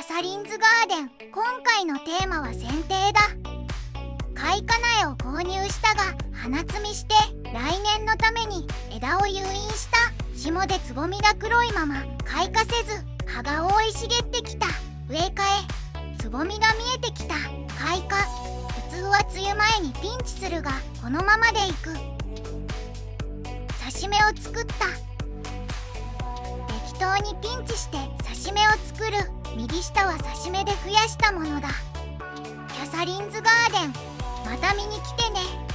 サリンズガーデン、今回のテーマは剪定だ。開花苗を購入したが花摘みして来年のために枝を誘引した。霜でつぼみが黒いまま開花せず葉が覆い茂ってきた。植え替え、つぼみが見えてきた。開花、普通は梅雨前にピンチするがこのままでいく。刺し芽を作った。適当にピンチして刺し芽を作る。右下は刺し芽で増やしたものだ。キャサリンズガーデン、また見に来てね。